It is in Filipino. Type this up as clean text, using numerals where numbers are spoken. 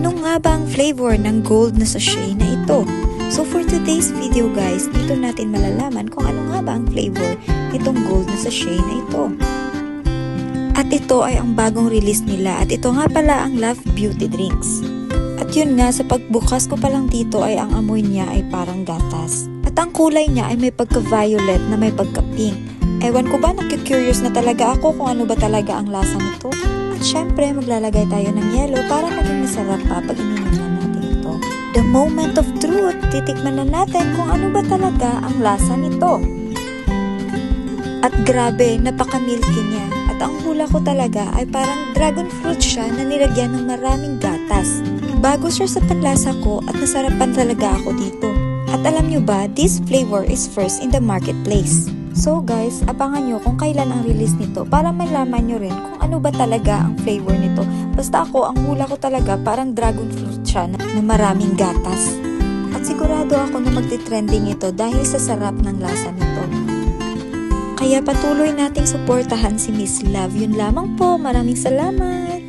Ano nga ba ang flavor ng gold na sachet na ito? So for today's video guys, dito natin malalaman kung ano nga ba ang flavor nitong gold na sachet na ito. At ito ay ang bagong release nila at ito nga pala ang Love Beauty Drinks. At yun nga, sa pagbukas ko pa lang dito ay ang amoy niya ay parang gatas. At ang kulay niya ay may pagka-violet na may pagka-pink. Ewan ko ba, nakikurious na talaga ako kung ano ba talaga ang lasa nito. At syempre, maglalagay tayo ng yelo para maging masarap pa pag ininom na natin ito. The moment of truth, titikman na natin kung ano ba talaga ang lasa nito. At grabe, napaka-milky niya. At ang hula ko talaga ay parang dragon fruit siya na nilagyan ng maraming gatas. Bago siya sa panlasa ko at nasarapan talaga ako dito. At alam nyo ba, this flavor is first in the marketplace. So guys, abangan nyo kung kailan ang release nito para malaman nyo rin kung ano ba talaga ang flavor nito. Basta ako, ang hula ko talaga parang dragon fruit siya na maraming gatas. At sigurado ako na magti-trending ito dahil sa sarap ng lasa nito. Kaya patuloy nating suportahan si Miss Love. Yun lamang po. Maraming salamat!